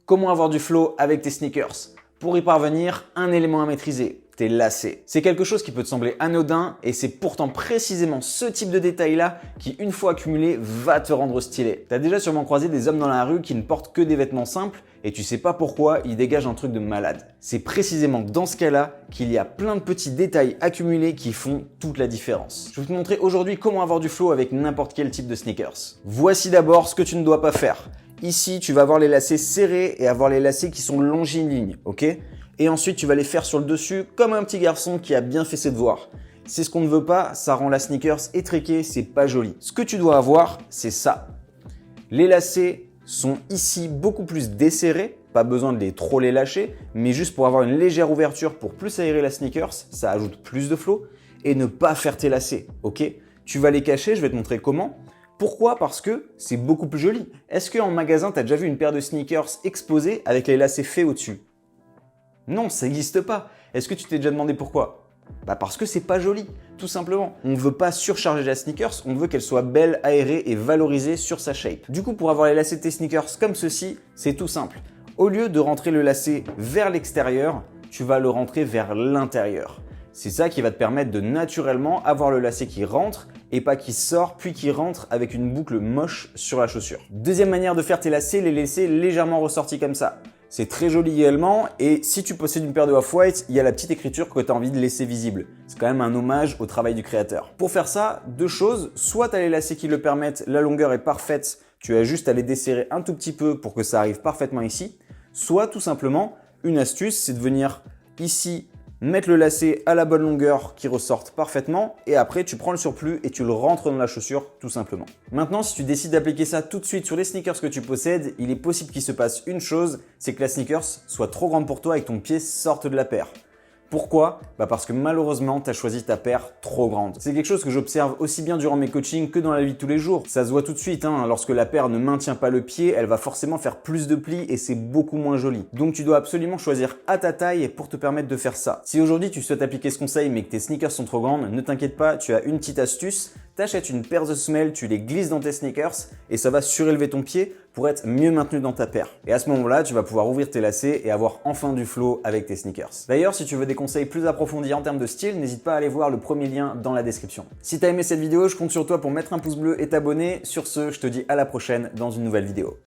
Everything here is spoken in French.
Comment avoir du flow avec tes sneakers? Pour y parvenir, un élément à maîtriser, tes lacets. C'est quelque chose qui peut te sembler anodin et c'est pourtant précisément ce type de détail-là qui, une fois accumulé, va te rendre stylé. T'as déjà sûrement croisé des hommes dans la rue qui ne portent que des vêtements simples et tu sais pas pourquoi ils dégagent un truc de malade. C'est précisément dans ce cas-là qu'il y a plein de petits détails accumulés qui font toute la différence. Je vais te montrer aujourd'hui comment avoir du flow avec n'importe quel type de sneakers. Voici d'abord ce que tu ne dois pas faire. Ici, tu vas avoir les lacets serrés et avoir les lacets qui sont longilignes, ok? Et ensuite, tu vas les faire sur le dessus comme un petit garçon qui a bien fait ses devoirs. C'est ce qu'on ne veut pas, ça rend la sneakers étriquée, c'est pas joli. Ce que tu dois avoir, c'est ça. Les lacets sont ici beaucoup plus desserrés, pas besoin de trop les lâcher, mais juste pour avoir une légère ouverture pour plus aérer la sneakers, ça ajoute plus de flow, et ne pas faire tes lacets, ok? Tu vas les cacher, je vais te montrer comment. Pourquoi? Parce que c'est beaucoup plus joli. Est-ce qu'en magasin, tu as déjà vu une paire de sneakers exposée avec les lacets faits au-dessus? Non, ça n'existe pas. Est-ce que tu t'es déjà demandé pourquoi? Parce que c'est pas joli, tout simplement. On ne veut pas surcharger la sneakers, on veut qu'elle soit belle, aérée et valorisée sur sa shape. Du coup, pour avoir les lacets de tes sneakers comme ceci, c'est tout simple. Au lieu de rentrer le lacet vers l'extérieur, tu vas le rentrer vers l'intérieur. C'est ça qui va te permettre de naturellement avoir le lacet qui rentre et pas qui sort puis qui rentre avec une boucle moche sur la chaussure. Deuxième manière de faire tes lacets, les laisser légèrement ressortis comme ça. C'est très joli également et si tu possèdes une paire de Off-White, il y a la petite écriture que tu as envie de laisser visible. C'est quand même un hommage au travail du créateur. Pour faire ça, deux choses. Soit tu as les lacets qui le permettent, la longueur est parfaite, tu as juste à les desserrer un tout petit peu pour que ça arrive parfaitement ici. Soit tout simplement, une astuce, c'est de venir ici mettre le lacet à la bonne longueur qui ressorte parfaitement et après tu prends le surplus et tu le rentres dans la chaussure tout simplement. Maintenant, si tu décides d'appliquer ça tout de suite sur les sneakers que tu possèdes, il est possible qu'il se passe une chose, c'est que la sneakers soit trop grande pour toi et que ton pied sorte de la paire. Pourquoi? Parce que malheureusement, tu as choisi ta paire trop grande. C'est quelque chose que j'observe aussi bien durant mes coachings que dans la vie de tous les jours. Ça se voit tout de suite, lorsque la paire ne maintient pas le pied, elle va forcément faire plus de plis et c'est beaucoup moins joli. Donc tu dois absolument choisir à ta taille pour te permettre de faire ça. Si aujourd'hui tu souhaites appliquer ce conseil mais que tes sneakers sont trop grandes, ne t'inquiète pas, tu as une petite astuce. T'achètes une paire de semelles, tu les glisses dans tes sneakers et ça va surélever ton pied pour être mieux maintenu dans ta paire. Et à ce moment-là, tu vas pouvoir ouvrir tes lacets et avoir enfin du flow avec tes sneakers. D'ailleurs, si tu veux des conseils plus approfondis en termes de style, n'hésite pas à aller voir le premier lien dans la description. Si t'as aimé cette vidéo, je compte sur toi pour mettre un pouce bleu et t'abonner. Sur ce, je te dis à la prochaine dans une nouvelle vidéo.